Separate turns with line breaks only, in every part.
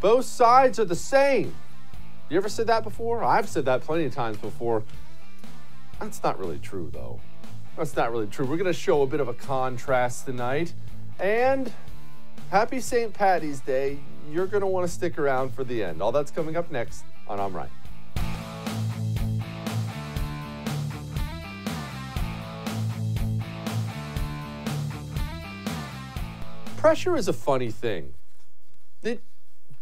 Both sides are the same. You ever said that before? I've said that plenty of times before. That's not really true, though. That's not really true. We're going to show a bit of a contrast tonight. And happy St. Paddy's Day. You're going to want to stick around for the end. All that's coming up next on I'm Right. Pressure is a funny thing. It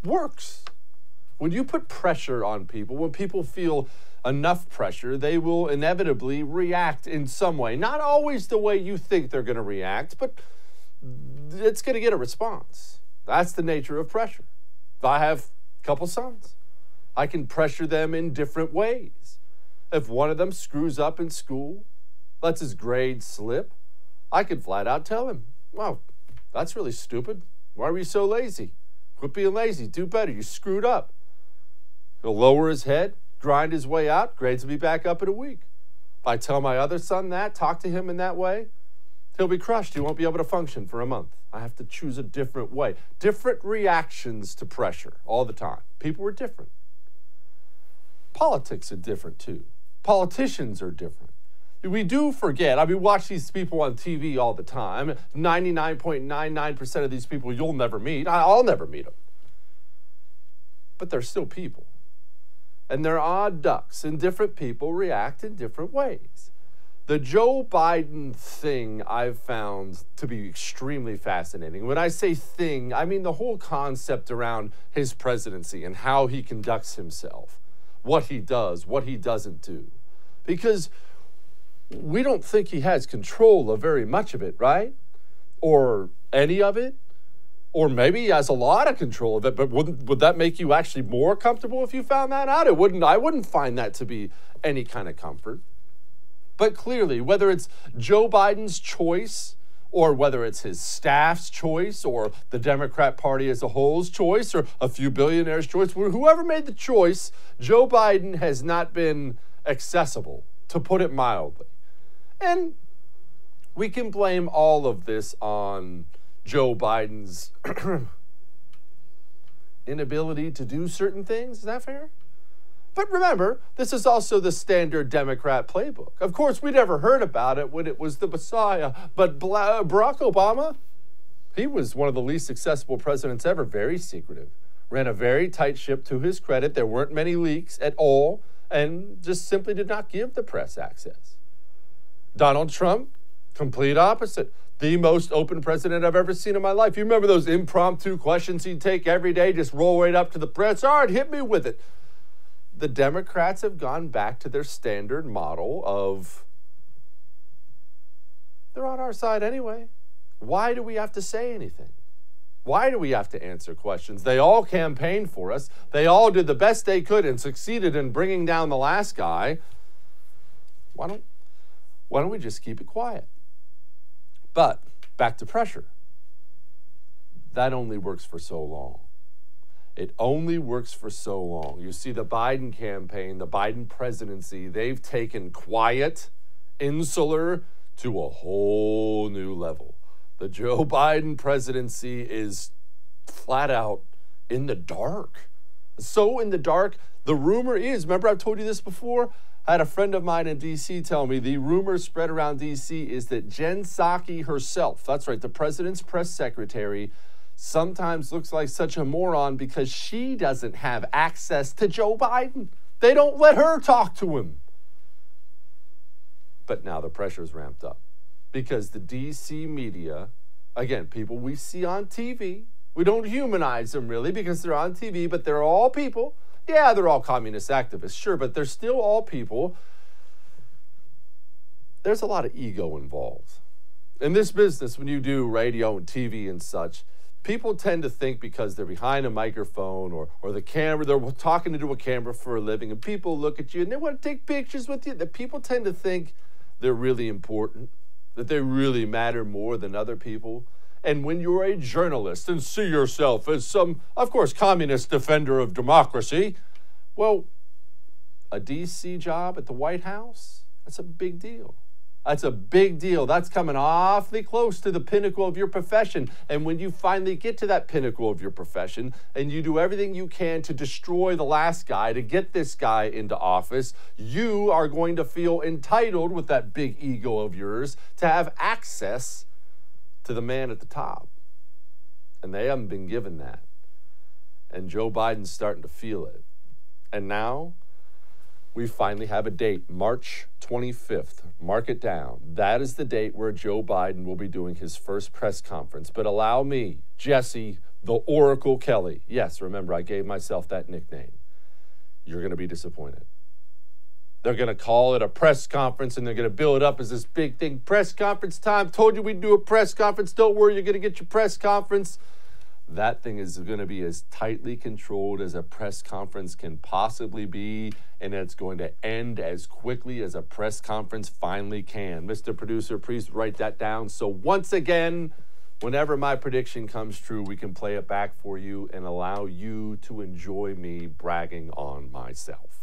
works. When you put pressure on people, when people feel enough pressure, they will inevitably react in some way. Not always the way you think they're going to react, but it's going to get a response. That's the nature of pressure. If I have a couple sons, I can pressure them in different ways. If one of them screws up in school, lets his grades slip, I can flat out tell him, well, that's really stupid. Why were you so lazy? Quit being lazy. Do better. You screwed up. He'll lower his head, grind his way out. Grades will be back up in a week. If I tell my other son that, talk to him in that way, he'll be crushed. He won't be able to function for a month. I have to choose a different way. Different reactions to pressure all the time. People are different. Politics are different too. Politicians are different. We do forget. I mean, watch these people on TV all the time. 99.99% of these people you'll never meet. I'll never meet them. But they're still people. And they're odd ducks, and different people react in different ways. The Joe Biden thing I've found to be extremely fascinating. When I say thing, I mean the whole concept around his presidency and how he conducts himself, what he does, what he doesn't do. Because we don't think he has control of very much of it, right? Or any of it? Or maybe he has a lot of control of it, but would that make you actually more comfortable if you found that out? I wouldn't find that to be any kind of comfort. But clearly, whether it's Joe Biden's choice, or whether it's his staff's choice, or the Democrat Party as a whole's choice, or a few billionaires' choice, whoever made the choice, Joe Biden has not been accessible, to put it mildly. And we can blame all of this on Joe Biden's inability to do certain things. Is that fair? But remember, this is also the standard Democrat playbook. Of course, we never heard about it when it was the Messiah, but Barack Obama, he was one of the least successful presidents ever, very secretive. Ran a very tight ship to his credit. There weren't many leaks at all, and just simply did not give the press access. Donald Trump, complete opposite. The most open president I've ever seen in my life. You remember those impromptu questions he'd take every day, just roll right up to the press? All right, hit me with it. The Democrats have gone back to their standard model of, they're on our side anyway. Why do we have to say anything? Why do we have to answer questions? They all campaigned for us. They all did the best they could and succeeded in bringing down the last guy. Why don't we just keep it quiet? But back to pressure. That only works for so long. It only works for so long. You see, the Biden campaign, the Biden presidency, they've taken quiet, insular to a whole new level. The Joe Biden presidency is flat out in the dark. So in the dark, the rumor is, remember I've told you this before? I had a friend of mine in D.C. tell me the rumor spread around D.C. is that Jen Psaki herself, that's right, the president's press secretary, sometimes looks like such a moron because she doesn't have access to Joe Biden. They don't let her talk to him. But now the pressure's ramped up because the D.C. media, again, people we see on TV, we don't humanize them really because they're on TV, but they're all people. Yeah, they're all communist activists, sure, but they're still all people. There's a lot of ego involved. In this business, when you do radio and TV and such, people tend to think because they're behind a microphone or the camera, they're talking into a camera for a living, and people look at you and they want to take pictures with you, that people tend to think they're really important, that they really matter more than other people. And when you're a journalist and see yourself as some, of course, communist defender of democracy, well, a D.C. job at the White House, that's a big deal. That's a big deal. That's coming awfully close to the pinnacle of your profession. And when you finally get to that pinnacle of your profession and you do everything you can to destroy the last guy, to get this guy into office, you are going to feel entitled with that big ego of yours to have access to the man at the top. And they haven't been given that. And Joe Biden's starting to feel it. And now we finally have a date, March 25th. Mark it down. That is the date where Joe Biden will be doing his first press conference. But allow me, Jesse, the Oracle Kelly. Yes, remember, I gave myself that nickname. You're going to be disappointed. They're going to call it a press conference, and they're going to build it up as this big thing. Press conference time. Told you we'd do a press conference. Don't worry, you're going to get your press conference. That thing is going to be as tightly controlled as a press conference can possibly be, and it's going to end as quickly as a press conference finally can. Mr. Producer, please write that down. So once again, whenever my prediction comes true, we can play it back for you and allow you to enjoy me bragging on myself.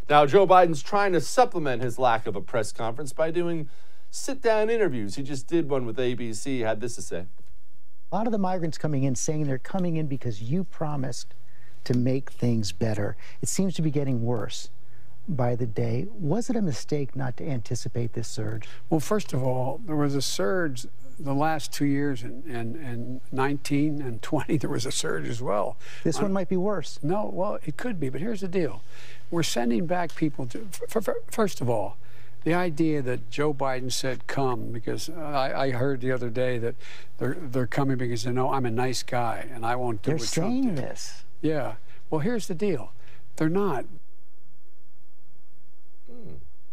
Now, Joe Biden's trying to supplement his lack of a press conference by doing sit-down interviews. He just did one with ABC. He had this to say.
A lot of the migrants coming in saying they're coming in because you promised to make things better. It seems to be getting worse by the day. Was it a mistake not to anticipate this surge?
Well, first of all, there was a surge the last 2 years, in 19 and 20, there was a surge as well.
This one might be worse.
No, well, it could be, but here's the deal. We're sending back people to, first of all, the idea that Joe Biden said come, because I heard the other day that they're coming because they know I'm a nice guy and I won't do what Trump did.
They're saying this.
Yeah. Well, here's the deal. They're not.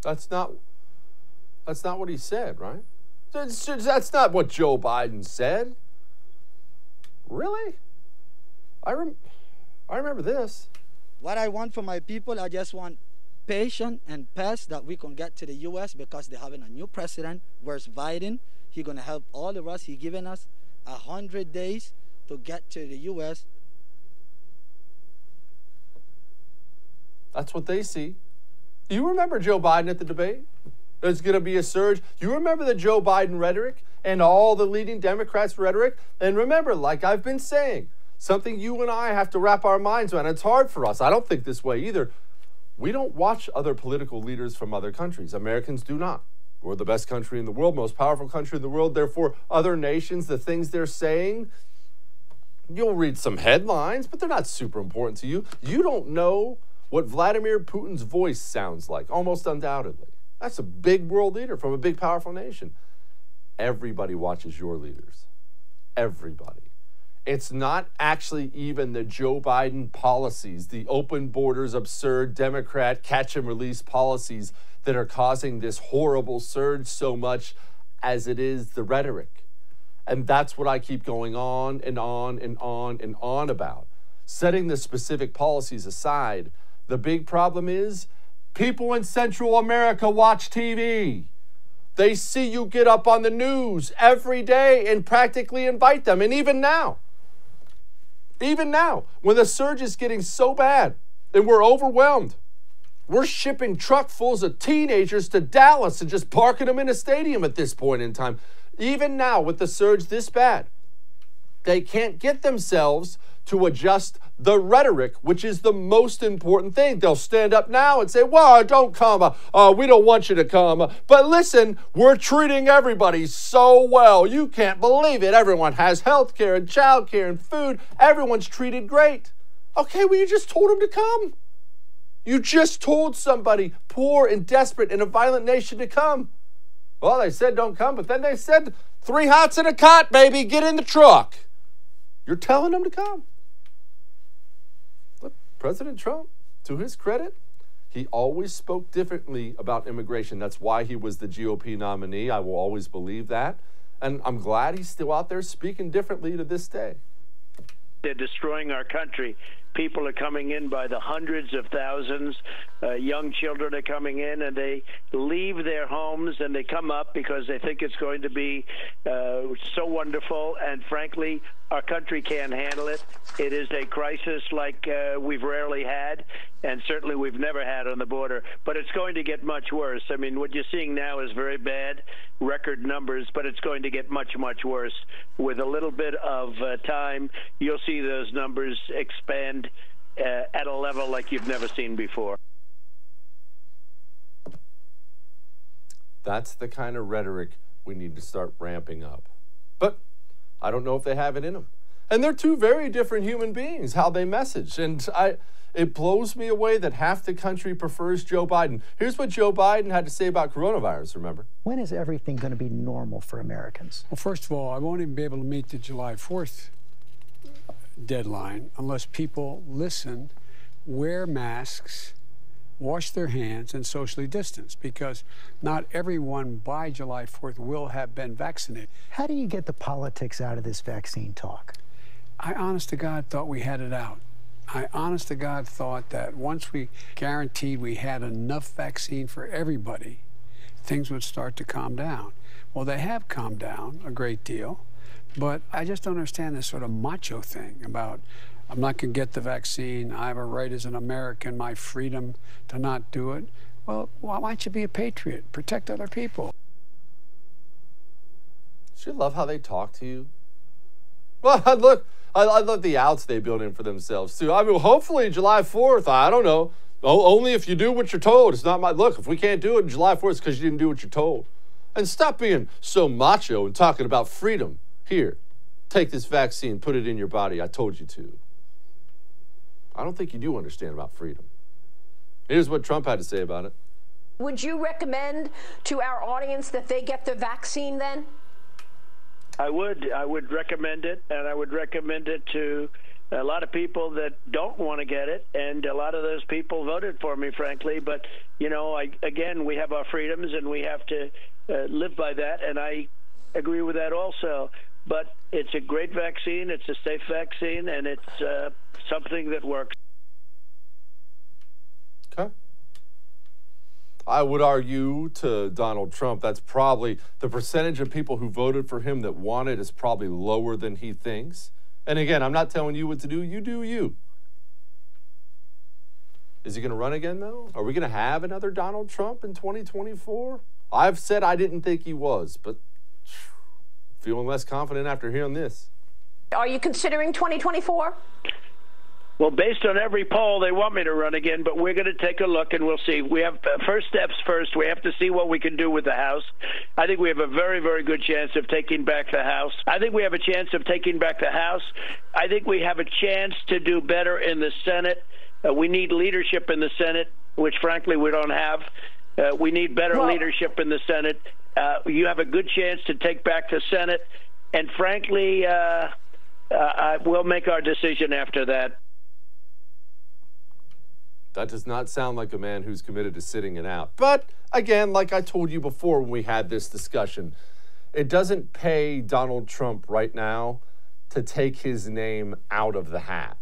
That's not what he said, right? That's not what Joe Biden said. Really? I remember this.
What I want for my people, I just want patience and pace that we can get to the U.S. because they're having a new president. Where's Biden? He's going to help all of us. He's given us 100 days to get to the U.S.
That's what they see. You remember Joe Biden at the debate? There's going to be a surge. You remember the Joe Biden rhetoric and all the leading Democrats' rhetoric? And remember, like I've been saying, something you and I have to wrap our minds around. It's hard for us. I don't think this way either. We don't watch other political leaders from other countries. Americans do not. We're the best country in the world, most powerful country in the world. Therefore, other nations, the things they're saying, you'll read some headlines, but they're not super important to you. You don't know what Vladimir Putin's voice sounds like, almost undoubtedly. That's a big world leader from a big, powerful nation. Everybody watches your leaders. Everybody. It's not actually even the Joe Biden policies, the open borders, absurd Democrat catch and release policies that are causing this horrible surge so much as it is the rhetoric. And that's what I keep going on and on and on and on about. Setting the specific policies aside, the big problem is people in Central America watch TV. They see you get up on the news every day and practically invite them. And even now, when the surge is getting so bad and we're overwhelmed, we're shipping truckfuls of teenagers to Dallas and just parking them in a stadium at this point in time. Even now, with the surge this bad, they can't get themselves to adjust the rhetoric, which is the most important thing. They'll stand up now and say, well, don't come. We don't want you to come. But listen, we're treating everybody so well. You can't believe it. Everyone has health care and child care and food. Everyone's treated great. Okay, well, you just told them to come. You just told somebody poor and desperate in a violent nation to come. Well, they said don't come, but then they said 3 hots and a cot, baby. Get in the truck. You're telling them to come. Look, President Trump, to his credit, he always spoke differently about immigration. That's why he was the GOP nominee. I will always believe that. And I'm glad he's still out there speaking differently to this day.
They're destroying our country. People are coming in by the hundreds of thousands. Young children are coming in, and they leave their homes and they come up because they think it's going to be so wonderful. And frankly, our country can't handle it. It is a crisis like we've rarely had, and certainly we've never had on the border. But it's going to get much worse. I mean, what you're seeing now is very bad, record numbers, but it's going to get much, much worse. With a little bit of time, you'll see those numbers expand at a level like you've never seen before.
That's the kind of rhetoric we need to start ramping up. But I don't know if they have it in them. And they're two very different human beings, how they message. And it blows me away that half the country prefers Joe Biden. Here's what Joe Biden had to say about coronavirus, remember?
When is everything going to be normal for Americans?
Well, first of all, I won't even be able to meet the July 4th deadline unless people listen, wear masks, wash their hands, and socially distance, because not everyone by July 4th will have been vaccinated.
How do you get the politics out of this vaccine talk?
I honest to God thought we had it out. I honest to God thought that once we guaranteed we had enough vaccine for everybody, things would start to calm down. Well, they have calmed down a great deal, but I just don't understand this sort of macho thing about I'm not going to get the vaccine. I have a right as an American, my freedom to not do it. Well, why don't you be a patriot? Protect other people.
Don't you love how they talk to you? Well, look, I love the outs they build in for themselves, too. I mean, hopefully July 4th, I don't know. Only if you do what you're told. It's not my, look, if we can't do it on July 4th, it's because you didn't do what you're told. And stop being so macho and talking about freedom. Here, take this vaccine, put it in your body. I told you to. I don't think you do understand about freedom. Here's what Trump had to say about it.
Would you recommend to our audience that they get the vaccine then?
I would recommend it, and I would recommend it to a lot of people that don't want to get it, and a lot of those people voted for me, frankly. But, you know, again, we have our freedoms, and we have to live by that, and I agree with that also. But it's a great vaccine, it's a safe vaccine, and it's something that works.
Okay. I would argue to Donald Trump, that's probably the percentage of people who voted for him that want it is probably lower than he thinks. And again, I'm not telling you what to do. You do you. Is he going to run again, though? Are we going to have another Donald Trump in 2024? I've said I didn't think he was, but feeling less confident after hearing this.
Are you considering 2024?
Well, based on every poll, they want me to run again, but we're going to take a look and we'll see. We have first steps first. We have to see what we can do with the House. I think we have a very, very good chance of taking back the House. I think we have a chance of taking back the House. I think we have a chance to do better in the Senate. We need leadership in the Senate, which, frankly, we don't have. We need better leadership in the Senate. You have a good chance to take back the Senate. And, frankly, we'll make our decision after that.
That does not sound like a man who's committed to sitting it out. But again, like I told you before when we had this discussion, it doesn't pay Donald Trump right now to take his name out of the hat.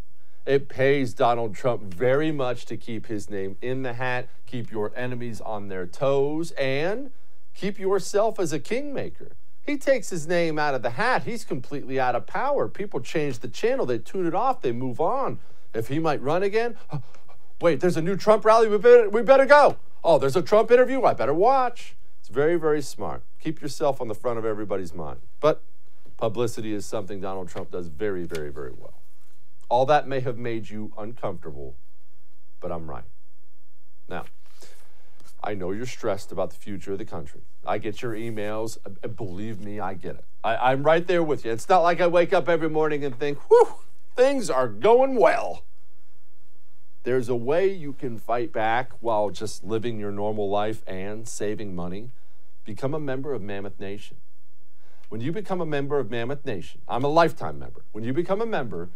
It pays Donald Trump very much to keep his name in the hat, keep your enemies on their toes, and keep yourself as a kingmaker. He takes his name out of the hat, he's completely out of power. People change the channel, they tune it off, they move on. If he might run again, wait, there's a new Trump rally, we better go. Oh, there's a Trump interview, I better watch. It's very, very smart. Keep yourself on the front of everybody's mind. But publicity is something Donald Trump does very, very, very well. All that may have made you uncomfortable, but I'm right. Now, I know you're stressed about the future of the country. I get your emails. Believe me, I get it. I'm right there with you. It's not like I wake up every morning and think, whew, things are going well. There's a way you can fight back while just living your normal life and saving money. Become a member of Mammoth Nation. When you become a member of Mammoth Nation, I'm a lifetime member. When you become a member,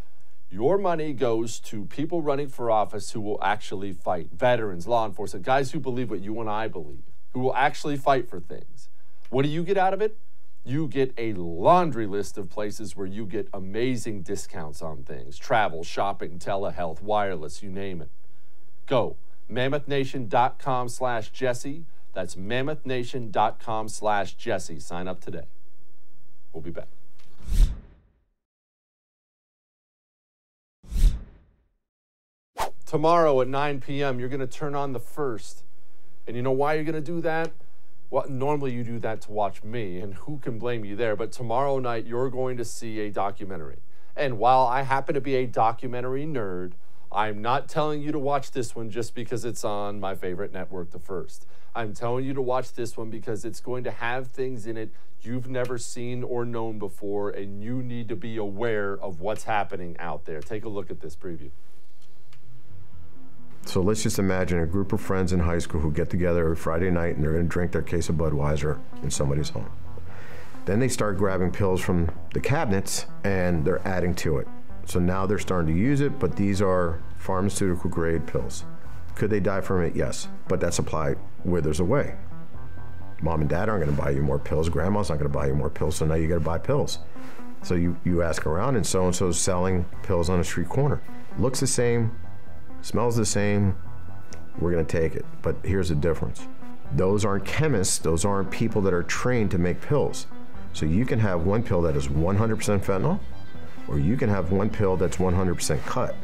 your money goes to people running for office who will actually fight. Veterans, law enforcement, guys who believe what you and I believe, who will actually fight for things. What do you get out of it? you get a laundry list of places where you get amazing discounts on things. Travel, shopping, telehealth, wireless, you name it. Go. MammothNation.com/Jesse. That's MammothNation.com/Jesse. Sign up today. We'll be back. Tomorrow at 9 p.m., you're going to turn on The First. And you know why you're going to do that? Well, normally you do that to watch me, and who can blame you there? But tomorrow night, you're going to see a documentary. And while I happen to be a documentary nerd, I'm not telling you to watch this one just because it's on my favorite network, The First. I'm telling you to watch this one because it's going to have things in it you've never seen or known before, and you need to be aware of what's happening out there. Take a look at this preview.
So let's just imagine a group of friends in high school who get together every Friday night and they're going to drink their case of Budweiser in somebody's home. Then they start grabbing pills from the cabinets and they're adding to it. So now they're starting to use it, but these are pharmaceutical grade pills. Could they die from it? Yes, but that's applied where there's a way. Mom and dad aren't going to buy you more pills. Grandma's not going to buy you more pills, so now you got to buy pills. So you ask around and so-and-so's selling pills on a street corner. Looks the same, smells the same, we're going to take it. But here's the difference. Those aren't chemists, those aren't people that are trained to make pills. So you can have one pill that is 100% fentanyl, or you can have one pill that's 100% cut.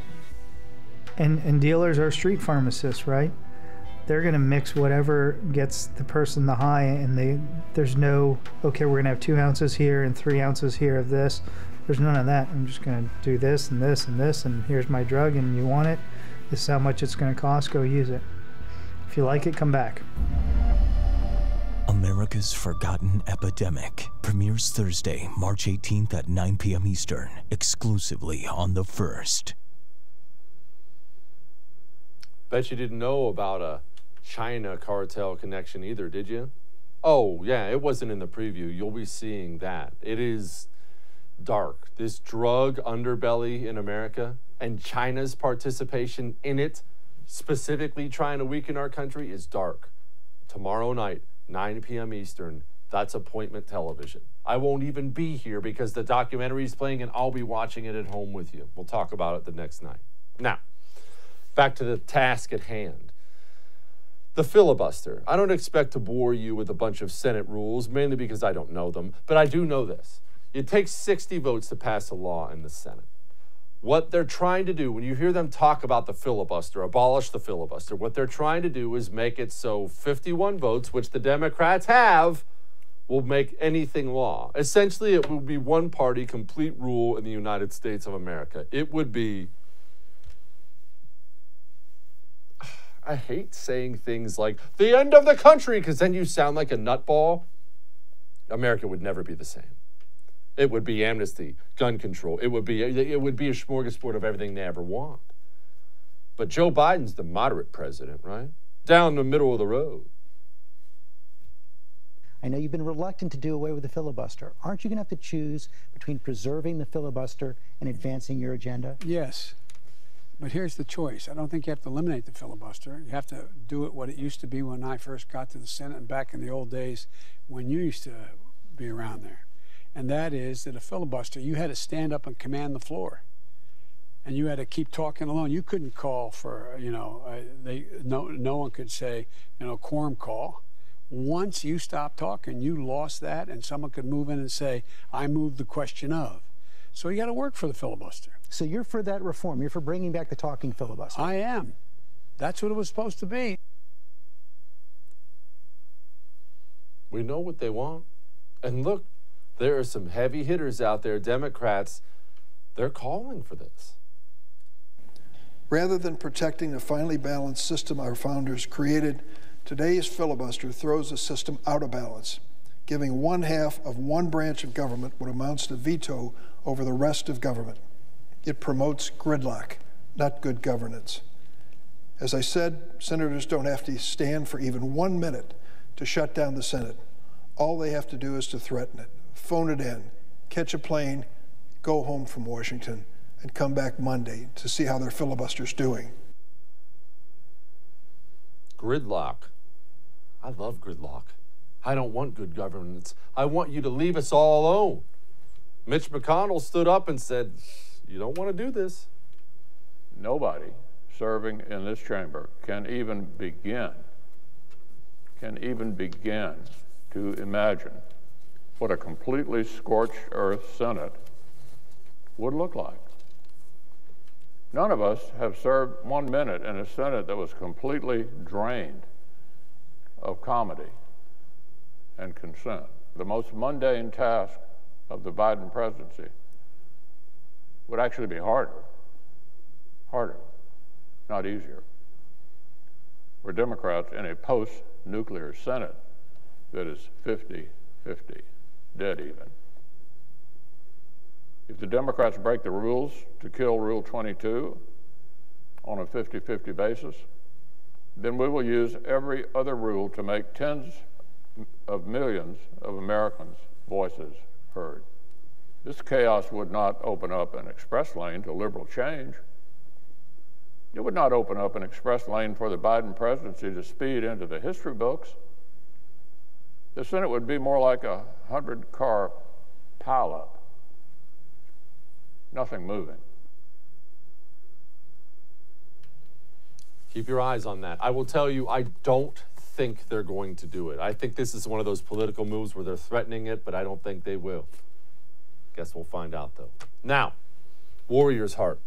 And dealers are street pharmacists, right? They're going to mix whatever gets the person the high, and there's no, okay, we're going to have 2 ounces here and 3 ounces here of this. There's none of that. I'm just going to do this and this and this, and here's my drug, and you want it. This is how much it's going to cost. Go use it. If you like it, come back.
America's Forgotten Epidemic premieres Thursday, March 18th at 9 p.m. Eastern, exclusively on The First.
Bet you didn't know about a China cartel connection either, did you? Oh, yeah, it wasn't in the preview. You'll be seeing that. It is dark. This drug underbelly in America and China's participation in it, specifically trying to weaken our country, is dark. Tomorrow night, 9 p.m. Eastern, that's appointment television. I won't even be here because the documentary is playing and I'll be watching it at home with you. We'll talk about it the next night. Now, back to the task at hand. The filibuster. I don't expect to bore you with a bunch of Senate rules, mainly because I don't know them, but I do know this. It takes 60 votes to pass a law in the Senate. What they're trying to do, when you hear them talk about the filibuster, abolish the filibuster, what they're trying to do is make it so 51 votes, which the Democrats have, will make anything law. Essentially, it will be one party complete rule in the United States of America. It would be, I hate saying things like the end of the country, because then you sound like a nutball. America would never be the same. It would be amnesty, gun control. It would be a smorgasbord of everything they ever want. But Joe Biden's the moderate president, right? Down the middle of the road.
I know you've been reluctant to do away with the filibuster. Aren't you going to have to choose between preserving the filibuster and advancing your agenda?
Yes. But here's the choice. I don't think you have to eliminate the filibuster. You have to do it what it used to be when I first got to the Senate and back in the old days when you used to be around there. And that is that a filibuster, you had to stand up and command the floor. And you had to keep talking alone. You couldn't call for, no one could say, quorum call. Once you stopped talking, you lost that, and someone could move in and say, I moved the question of. So you got to work for the filibuster.
So you're for that reform. You're for bringing back the talking filibuster.
I am. That's what it was supposed to be.
We know what they want. And look, there are some heavy hitters out there, Democrats, they're calling for this.
Rather than protecting the finely balanced system our founders created, today's filibuster throws the system out of balance, giving one half of one branch of government what amounts to veto over the rest of government. It promotes gridlock, not good governance. As I said, senators don't have to stand for even 1 minute to shut down the Senate. All they have to do is to threaten it, phone it in, catch a plane, go home from Washington, and come back Monday to see how their filibuster's doing.
Gridlock. I love gridlock. I don't want good governance. I want you to leave us all alone. Mitch McConnell stood up and said, you don't want to do this.
Nobody serving in this chamber can even begin to imagine what a completely scorched earth Senate would look like. None of us have served 1 minute in a Senate that was completely drained of comedy and consent. The most mundane task of the Biden presidency would actually be harder, not easier. We're Democrats in a post-nuclear Senate that is 50-50, dead even. If the Democrats break the rules to kill Rule 22 on a 50-50 basis, then we will use every other rule to make tens of millions of Americans' voices heard. This chaos would not open up an express lane to liberal change. It would not open up an express lane for the Biden presidency to speed into the history books. The Senate would be more like a 100-car pileup. Nothing moving.
Keep your eyes on that. I will tell you, I don't think they're going to do it. I think this is one of those political moves where they're threatening it, but I don't think they will. Guess we'll find out, though. Now, Warrior's Heart.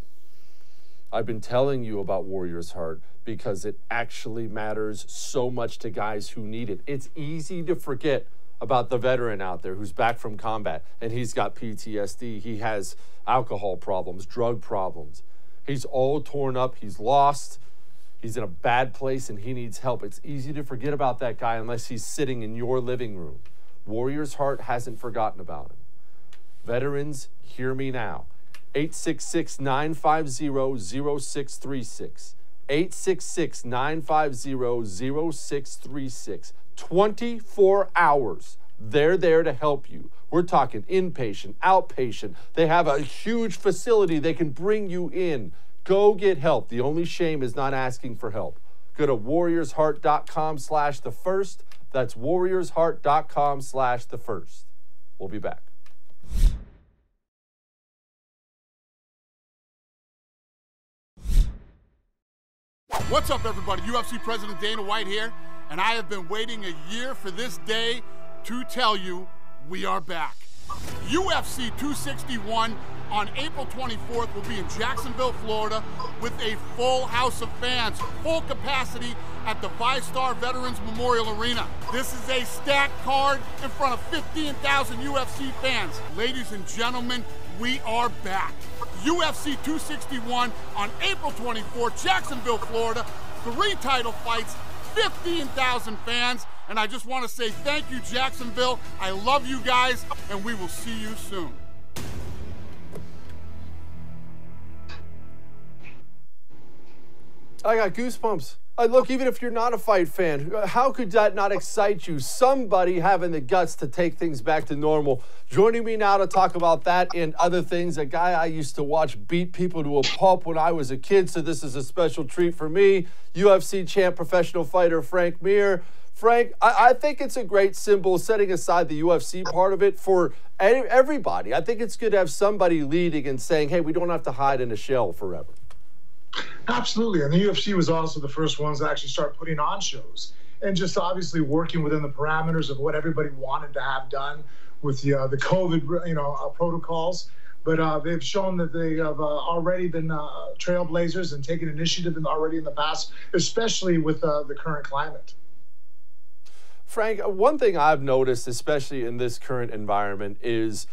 I've been telling you about Warrior's Heart because it actually matters so much to guys who need it. It's easy to forget about the veteran out there who's back from combat and he's got PTSD. He has alcohol problems, drug problems. He's all torn up. He's lost. He's in a bad place and he needs help. It's easy to forget about that guy unless he's sitting in your living room. Warrior's Heart hasn't forgotten about him. Veterans, hear me now. 866-950-0636. 866-950-0636. 24 hours. They're there to help you. We're talking inpatient, outpatient. They have a huge facility. They can bring you in. Go get help. The only shame is not asking for help. Go to warriorsheart.com/thefirst. That's warriorsheart.com/thefirst. We'll be back.
What's up, everybody? UFC President Dana White here, and I have been waiting a year for this day to tell you we are back. UFC 261 on April 24th will be in Jacksonville, Florida, with a full house of fans, full capacity at the VyStar Veterans Memorial Arena. This is a stacked card in front of 15,000 UFC fans. Ladies and gentlemen, we are back. UFC 261 on April 24th, Jacksonville, Florida. 3 title fights, 15,000 fans. And I just want to say thank you, Jacksonville. I love you guys, and we will see you soon.
I got goosebumps. Look, even if you're not a fight fan, how could that not excite you? Somebody having the guts to take things back to normal. Joining me now to talk about that and other things, a guy I used to watch beat people to a pulp when I was a kid, so this is a special treat for me. UFC champ, professional fighter Frank Mir. Frank, I think it's a great symbol, setting aside the UFC part of it, for everybody. I think it's good to have somebody leading and saying, hey, we don't have to hide in a shell forever.
Absolutely, and the UFC was also the first ones to actually start putting on shows and just obviously working within the parameters of what everybody wanted to have done with the COVID, protocols. But they've shown that they have already been trailblazers and taken initiative already in the past, especially with the current climate.
Frank, one thing I've noticed, especially in this current environment, is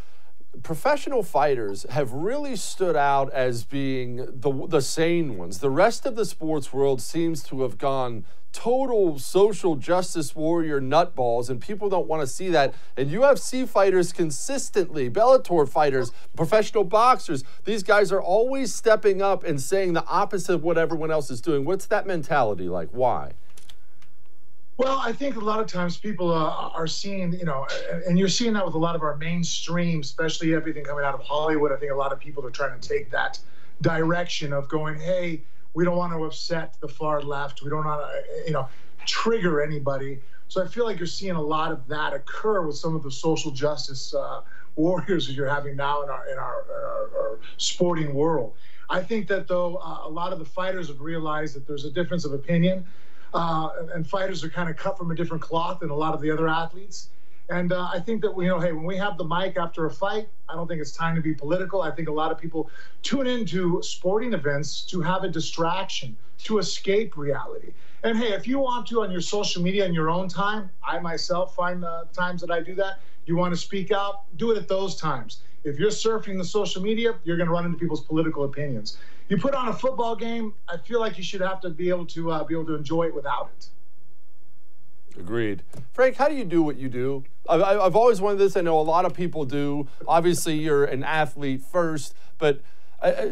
professional fighters have really stood out as being the sane ones. The rest of the sports world seems to have gone total social justice warrior nutballs, and people don't want to see that. And UFC fighters consistently, Bellator fighters, professional boxers, these guys are always stepping up and saying the opposite of what everyone else is doing. What's that mentality like? Why?
Well, I think a lot of times people are seeing, and you're seeing that with a lot of our mainstream, especially everything coming out of Hollywood. I think a lot of people are trying to take that direction of going, hey, we don't want to upset the far left. We don't want to, trigger anybody. So I feel like you're seeing a lot of that occur with some of the social justice warriors that you're having now in our sporting world. I think that, though, a lot of the fighters have realized that there's a difference of opinion, and fighters are kind of cut from a different cloth than a lot of the other athletes. And I think that, hey, when we have the mic after a fight, I don't think it's time to be political. I think a lot of people tune into sporting events to have a distraction, to escape reality. And hey, if you want to on your social media in your own time, I myself find times that I do that. You want to speak out, do it at those times. If you're surfing the social media, you're going to run into people's political opinions. You put on a football game, I feel like you should have to be able to enjoy it without it.
Agreed. Frank, how do you do what you do? I've always wanted this. I know a lot of people do. Obviously, you're an athlete first, but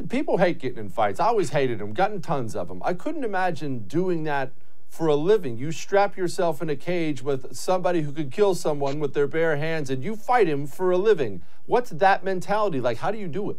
people hate getting in fights. I always hated them, gotten tons of them. I couldn't imagine doing that for a living. You strap yourself in a cage with somebody who could kill someone with their bare hands, and you fight him for a living. What's that mentality like? How do you do it?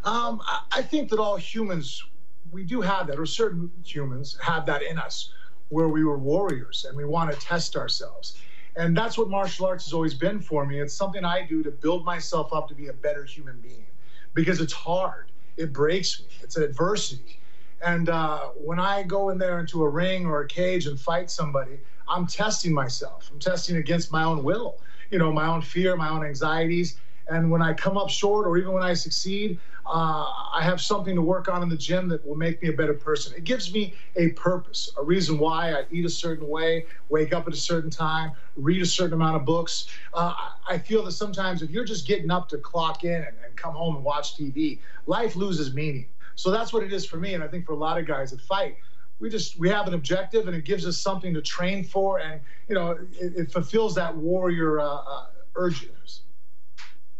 I think that all humans, we do have that, or certain humans have that in us, where we were warriors and we want to test ourselves. And that's what martial arts has always been for me. It's something I do to build myself up to be a better human being, because it's hard. It breaks me. It's an adversity. And when I go in there into a ring or a cage and fight somebody, I'm testing myself. I'm testing against my own will, my own fear, my own anxieties. And when I come up short, or even when I succeed, I have something to work on in the gym that will make me a better person. It gives me a purpose, a reason why I eat a certain way, wake up at a certain time, read a certain amount of books. I feel that sometimes if you're just getting up to clock in and come home and watch TV, life loses meaning. So that's what it is for me, and I think for a lot of guys that fight. We have an objective, and it gives us something to train for, and it fulfills that warrior urges.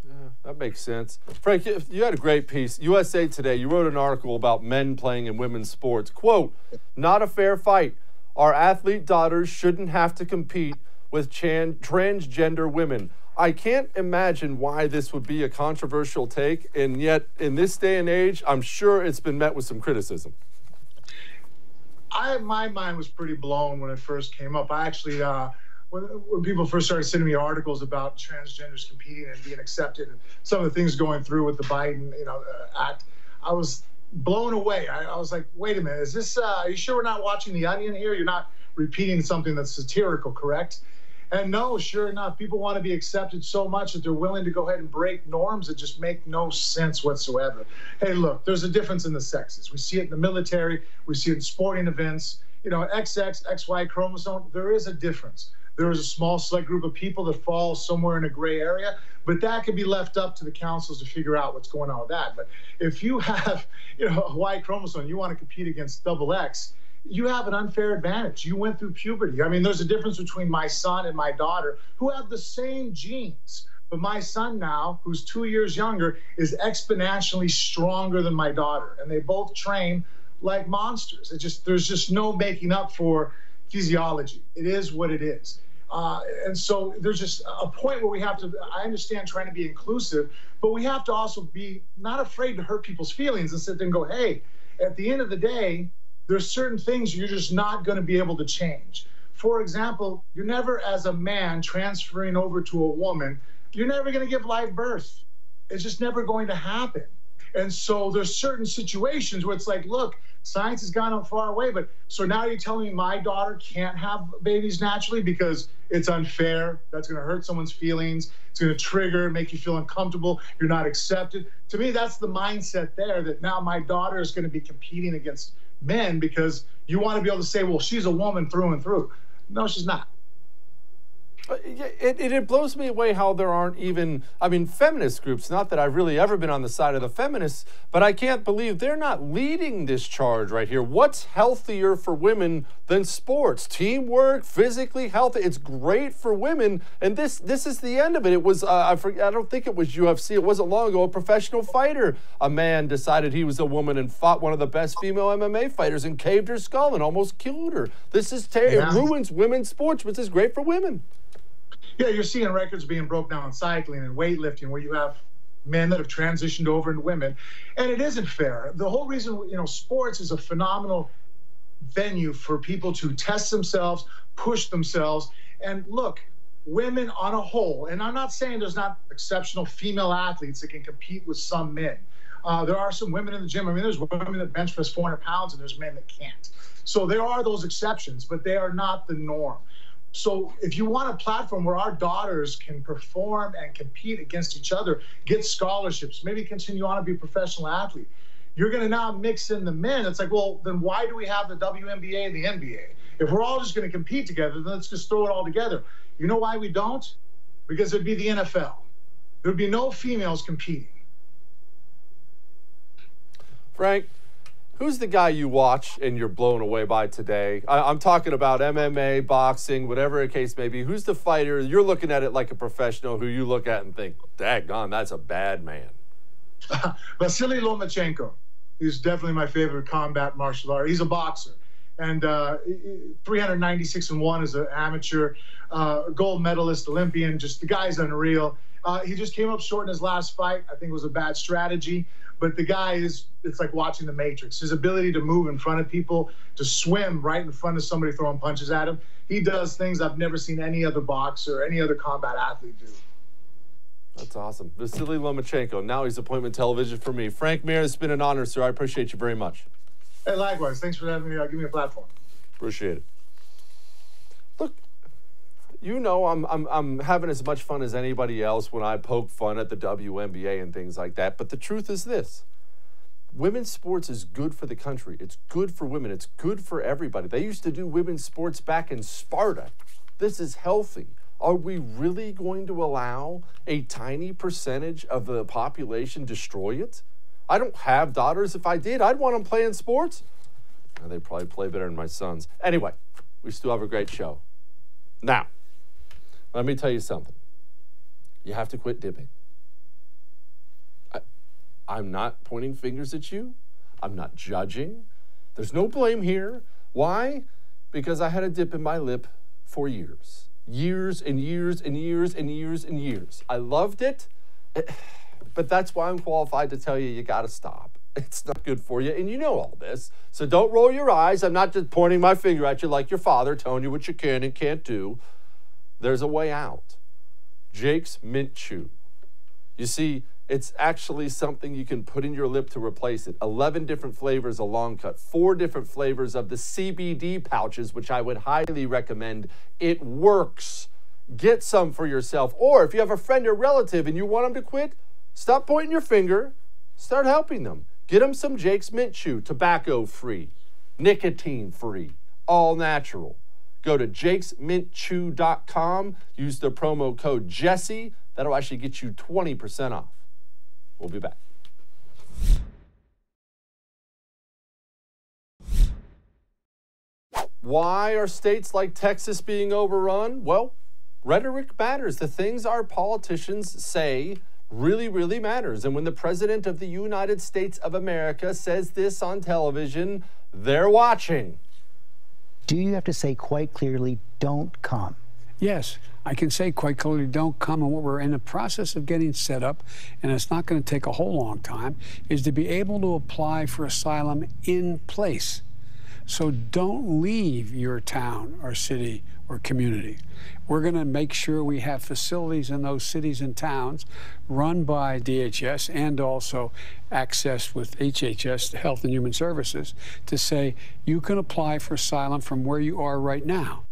Yeah, that makes sense. Frank, you had a great piece. USA Today, you wrote an article about men playing in women's sports. Quote, "Not a fair fight. Our athlete daughters shouldn't have to compete with transgender women." I can't imagine why this would be a controversial take, and yet in this day and age, I'm sure it's been met with some criticism.
My mind was pretty blown when it first came up. I actually, when people first started sending me articles about transgenders competing and being accepted, and some of the things going through with the Biden, act, I was blown away. I was like, wait a minute, is this? Are you sure we're not watching The Onion here? You're not repeating something that's satirical, correct? And no, sure enough, people want to be accepted so much that they're willing to go ahead and break norms that just make no sense whatsoever. Hey, look, there's a difference in the sexes. We see it in the military. We see it in sporting events. XX, XY chromosome, there is a difference. There is a small select group of people that fall somewhere in a gray area, but that can be left up to the councils to figure out what's going on with that. But if you have, a Y chromosome, you want to compete against XX, you have an unfair advantage. You went through puberty. I mean, there's a difference between my son and my daughter who have the same genes. But my son now, who's 2 years younger, is exponentially stronger than my daughter. And they both train like monsters. There's just no making up for physiology. It is what it is. And so there's just a point where we have to, I understand trying to be inclusive, but we have to also be not afraid to hurt people's feelings and sit there and go, hey, at the end of the day, there's certain things you're just not going to be able to change. For example, you're never, as a man transferring over to a woman, you're never going to give live birth. It's just never going to happen. And so there's certain situations where it's like, look, science has gone far away, but so now you're telling me my daughter can't have babies naturally because it's unfair. That's going to hurt someone's feelings. It's going to trigger, make you feel uncomfortable. You're not accepted. To me, that's the mindset there, that now my daughter is going to be competing against men because you want to be able to say, well, she's a woman through and through. No, she's not.
It blows me away how there aren't even, feminist groups, not that I've really ever been on the side of the feminists, but I can't believe they're not leading this charge right here. What's healthier for women than sports? Teamwork, physically healthy. It's great for women, and this is the end of it. It was, I don't think it was UFC. It wasn't long ago, a professional fighter. A man decided he was a woman and fought one of the best female MMA fighters and caved her skull and almost killed her. This is It ruins women's sports, but this is great for women.
Yeah, you're seeing records being broke down in cycling and weightlifting where you have men that have transitioned over into women, and it isn't fair. The whole reason, sports is a phenomenal venue for people to test themselves, push themselves. And look, women on a whole, and I'm not saying there's not exceptional female athletes that can compete with some men. There are some women in the gym. I mean, there's women that bench press 400 pounds and there's men that can't. So there are those exceptions, but they are not the norm. So if you want a platform where our daughters can perform and compete against each other, get scholarships, maybe continue on to be a professional athlete, you're going to now mix in the men. It's like, well, then why do we have the WNBA and the NBA? If we're all just going to compete together, then let's just throw it all together. You know why we don't? Because it'd be the NFL. There'd be no females competing.
Frank, who's the guy you watch and you're blown away by today? I'm talking about MMA, boxing, whatever the case may be. Who's the fighter? You're looking at it like a professional who you look at and think, daggone, that's a bad man.
Vasily Lomachenko. He's definitely my favorite combat martial art. He's a boxer. And 396-1 as an amateur, gold medalist, Olympian. Just the guy's unreal. He just came up short in his last fight. I think it was a bad strategy. But the guy it's like watching The Matrix. His ability to move in front of people, to swim right in front of somebody throwing punches at him. He does things I've never seen any other boxer or any other combat athlete do.
That's awesome. Vasily Lomachenko. Now he's appointment television for me. Frank Mir, it's been an honor, sir. I appreciate you very much.
Hey, likewise. Thanks for having me. Give me a platform.
Appreciate it. Look, you know I'm having as much fun as anybody else when I poke fun at the WNBA and things like that. But the truth is this. Women's sports is good for the country. It's good for women. It's good for everybody. They used to do women's sports back in Sparta. This is healthy. Are we really going to allow a tiny percentage of the population destroy it? I don't have daughters. If I did, I'd want them playing sports. They'd probably play better than my sons. Anyway, we still have a great show. Now, let me tell you something. You have to quit dipping. I'm not pointing fingers at you. I'm not judging. There's no blame here. Why? Because I had a dip in my lip for years. Years and years and years and years and years. I loved it, but that's why I'm qualified to tell you got to stop. It's not good for you, and you know all this. So don't roll your eyes. I'm not just pointing my finger at you like your father, telling you what you can and can't do. There's a way out. Jake's Mint Chew. You see, it's actually something you can put in your lip to replace it. 11 different flavors of long cut, 4 different flavors of the CBD pouches, which I would highly recommend. It works. Get some for yourself. Or if you have a friend or relative and you want them to quit, stop pointing your finger. Start helping them. Get them some Jake's Mint Chew, tobacco-free, nicotine-free, all natural. Go to jakesmintchew.com. Use the promo code Jesse. That'll actually get you 20% off. We'll be back. Why are states like Texas being overrun? Well, rhetoric matters. The things our politicians say really, really matters. And when the President of the United States of America says this on television, they're watching.
Do you have to say quite clearly, don't come?
Yes, I can say quite clearly, don't come. And what we're in the process of getting set up, and it's not going to take a whole long time, is to be able to apply for asylum in place. So don't leave your town or city or community. We're going to make sure we have facilities in those cities and towns run by DHS and also accessed with HHS, Health and Human Services, to say you can apply for asylum from where you are right now.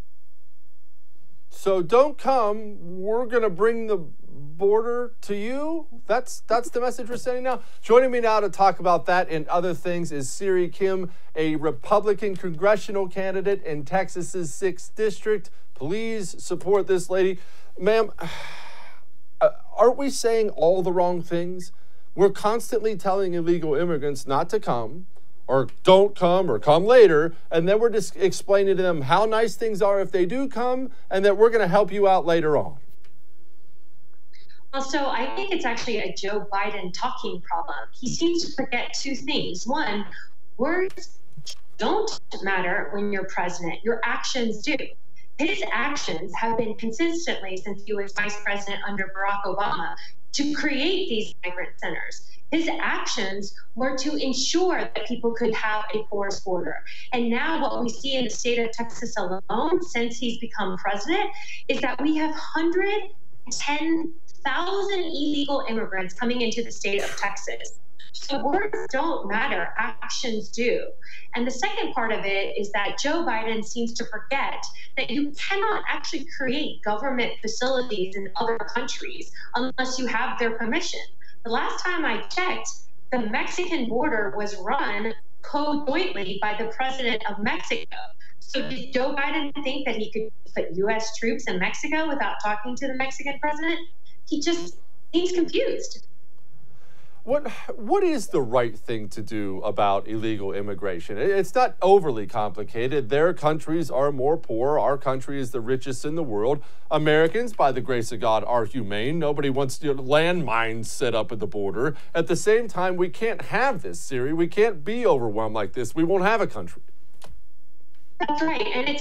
So don't come. We're going to bring the border to you. That's the message we're sending now. Joining me now to talk about that and other things is Siri Kim, a Republican congressional candidate in Texas's 6th District. Please support this lady. Ma'am, aren't we saying all the wrong things? We're constantly telling illegal immigrants not to come, or don't come, or come later, and then we're just explaining to them how nice things are if they do come, and that we're going to help you out later on.
Well, so I think it's actually a Joe Biden talking problem. He seems to forget 2 things. One, words don't matter when you're president. Your actions do. His actions have been consistently, since he was vice president under Barack Obama, to create these migrant centers. His actions were to ensure that people could have a porous border. And now what we see in the state of Texas alone, since he's become president, is that we have 110,000 illegal immigrants coming into the state of Texas. So words don't matter, actions do. And the second part of it is that Joe Biden seems to forget that you cannot actually create government facilities in other countries unless you have their permission. The last time I checked, the Mexican border was run co-jointly by the president of Mexico. So did Joe Biden think that he could put U.S. troops in Mexico without talking to the Mexican president? He's confused.
What is the right thing to do about illegal immigration? It's not overly complicated. Their countries are more poor. Our country is the richest in the world. Americans, by the grace of God, are humane. Nobody wants landmines set up at the border. At the same time, we can't have this, Siri. We can't be overwhelmed like this. We won't have a country.
That's right. And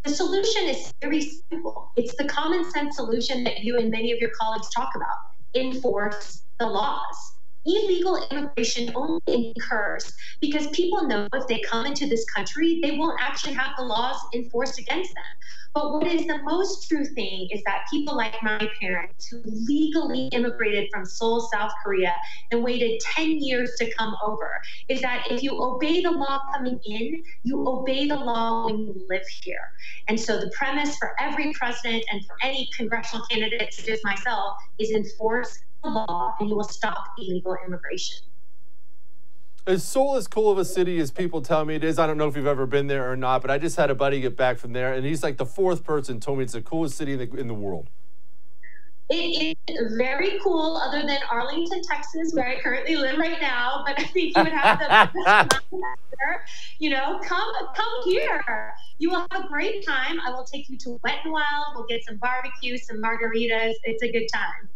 the solution is very simple. It's the common sense solution that you and many of your colleagues talk about. Enforce the laws. Illegal immigration only occurs because people know if they come into this country, they won't actually have the laws enforced against them. But what is the most true thing is that people like my parents who legally immigrated from Seoul, South Korea, and waited 10 years to come over, is that if you obey the law coming in, you obey the law when you live here. And so the premise for every president and for any congressional candidate such as myself is enforce the law and you will stop illegal immigration.
Is Seoul as cool of a city as people tell me it is? I don't know if you've ever been there or not, but I just had a buddy get back from there, and he's like the fourth person told me it's the coolest city in the world.
It is very cool, other than Arlington, Texas, where I currently live right now. But I think you would have the come here. You will have a great time. I will take you to Wet n Wild. We'll get some barbecue, some margaritas. It's a good time.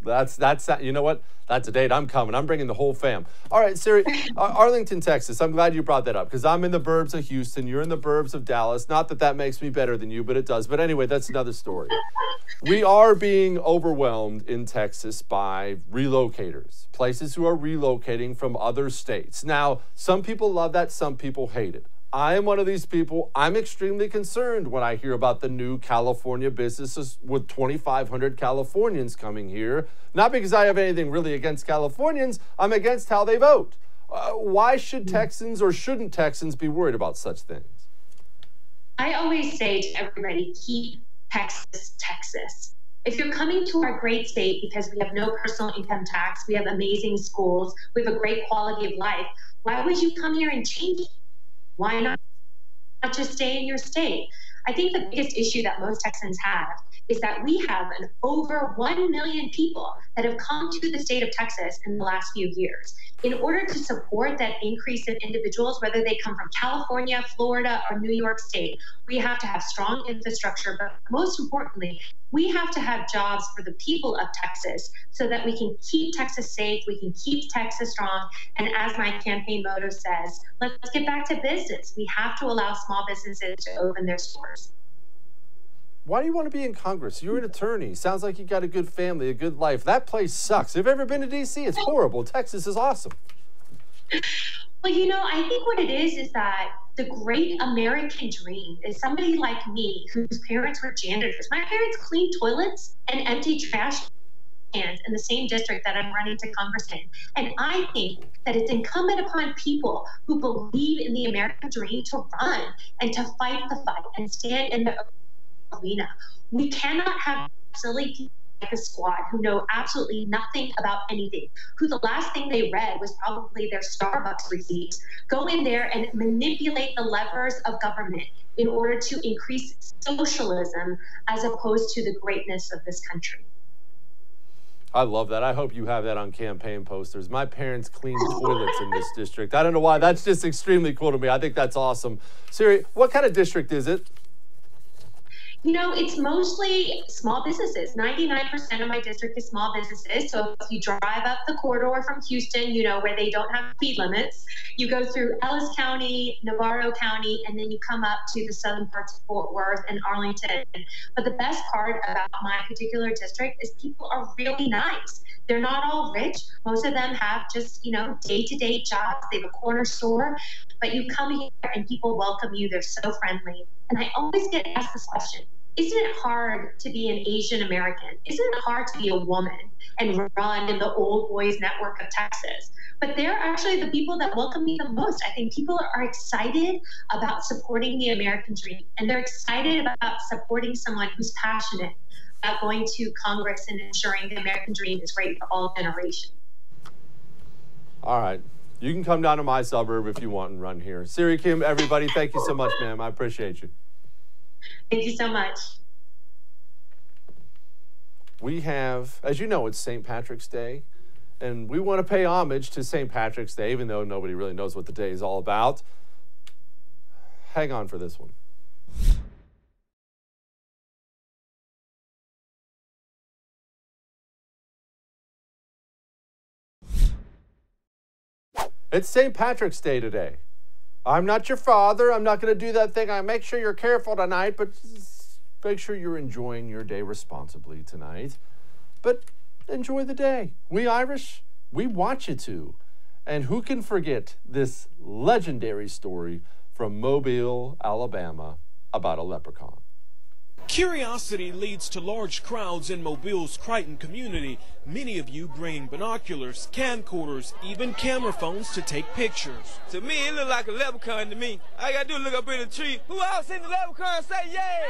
That's you know what? That's a date. I'm coming. I'm bringing the whole fam. All right, Siri, Arlington, Texas. I'm glad you brought that up because I'm in the burbs of Houston. You're in the burbs of Dallas. Not that that makes me better than you, but it does. But anyway, that's another story. We are being overwhelmed in Texas by relocators, places who are relocating from other states. Now, some people love that. Some people hate it. I am one of these people. I'm extremely concerned when I hear about the new California businesses with 2,500 Californians coming here. Not because I have anything really against Californians. I'm against how they vote. Why should Texans or shouldn't Texans be worried about such things?
I always say to everybody, keep Texas, Texas. If you're coming to our great state because we have no personal income tax, we have amazing schools, we have a great quality of life, why would you come here and change it? Why not just stay in your state? I think the biggest issue that most Texans have is that we have over 1 million people that have come to the state of Texas in the last few years. In order to support that increase in individuals, whether they come from California, Florida, or New York State, we have to have strong infrastructure, but most importantly, we have to have jobs for the people of Texas so that we can keep Texas safe, we can keep Texas strong, and as my campaign motto says, let's get back to business. We have to allow small businesses to open their stores.
Why do you want to be in Congress? You're an attorney. Sounds like you got a good family, a good life. That place sucks. Have you ever been to D.C.? It's horrible. Texas is awesome.
Well, I think what it is that the great American dream is somebody like me whose parents were janitors. My parents cleaned toilets and emptied trash cans in the same district that I'm running to Congress in. And I think that it's incumbent upon people who believe in the American dream to run and to fight the fight and stand in the arena. We cannot have silly people like a squad who know absolutely nothing about anything, who the last thing they read was probably their Starbucks receipts, go in there and manipulate the levers of government in order to increase socialism as opposed to the greatness of this country.
I love that. I hope you have that on campaign posters. My parents cleaned toilets in this district. I don't know why. That's just extremely cool to me. I think that's awesome. Siri, what kind of district is it?
It's mostly small businesses. 99% of my district is small businesses. So if you drive up the corridor from Houston, where they don't have speed limits, you go through Ellis County, Navarro County, and then you come up to the southern parts of Fort Worth and Arlington. But the best part about my particular district is people are really nice. They're not all rich. Most of them have just, day-to-day jobs. They have a corner store. But you come here and people welcome you. They're so friendly. And I always get asked this question. Isn't it hard to be an Asian American? Isn't it hard to be a woman and run in the old boys network of Texas? But they're actually the people that welcome me the most. I think people are excited about supporting the American dream, and they're excited about supporting someone who's passionate about going to Congress and ensuring the American dream is great for all generations.
All right. You can come down to my suburb if you want and run here. Siri Kim, everybody, thank you so much, ma'am. I appreciate you.
Thank you so much.
We have, as you know, it's St. Patrick's Day, and we want to pay homage to St. Patrick's Day, even though nobody really knows what the day is all about. Hang on for this one. It's St. Patrick's Day today. I'm not your father. I'm not going to do that thing. I make sure you're careful tonight, but make sure you're enjoying your day responsibly tonight. But enjoy the day. We Irish, we want you to. And who can forget this legendary story from Mobile, Alabama, about a leprechaun?
Curiosity leads to large crowds in Mobile's Crichton community, many of you bringing binoculars, camcorders, even camera phones to take pictures.
To me, it looked like a leprechaun to me. All I gotta do is look up in the tree. Who else seen the leprechaun? Say yeah!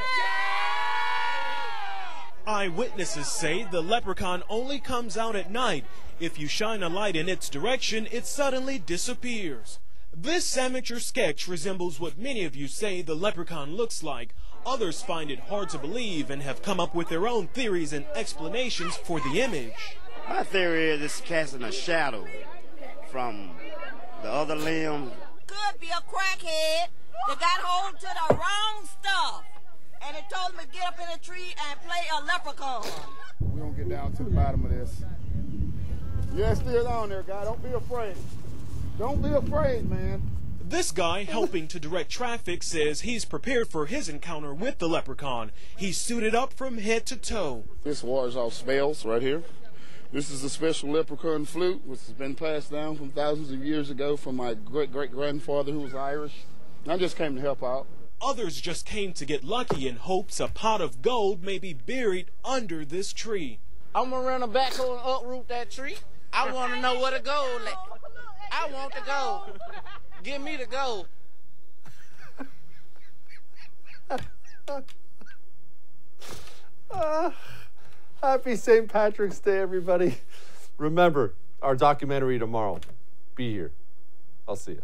Eyewitnesses say the leprechaun only comes out at night. If you shine a light in its direction, it suddenly disappears. This amateur sketch resembles what many of you say the leprechaun looks like. Others find it hard to believe and have come up with their own theories and explanations for the image.
My theory is it's casting a shadow from the other limb.
Could be a crackhead that got hold to the wrong stuff, and it told him to get up in a tree and play a leprechaun.
We're going to get down to the bottom of this. Yeah, it's still on there, guy. Don't be afraid. Don't be afraid, man.
This guy, helping to direct traffic, says he's prepared for his encounter with the leprechaun. He's suited up from head to toe.
This wars off spells right here. This is a special leprechaun flute, which has been passed down from thousands of years ago from my great-great-grandfather who was Irish. I just came to help out.
Others just came to get lucky in hopes a pot of gold may be buried under this tree.
I'm going to run a backhoe and uproot that tree. I want to know where the gold is. I want the gold. Give me the gold.
Happy St. Patrick's Day, everybody. Remember, our documentary tomorrow. Be here. I'll see you.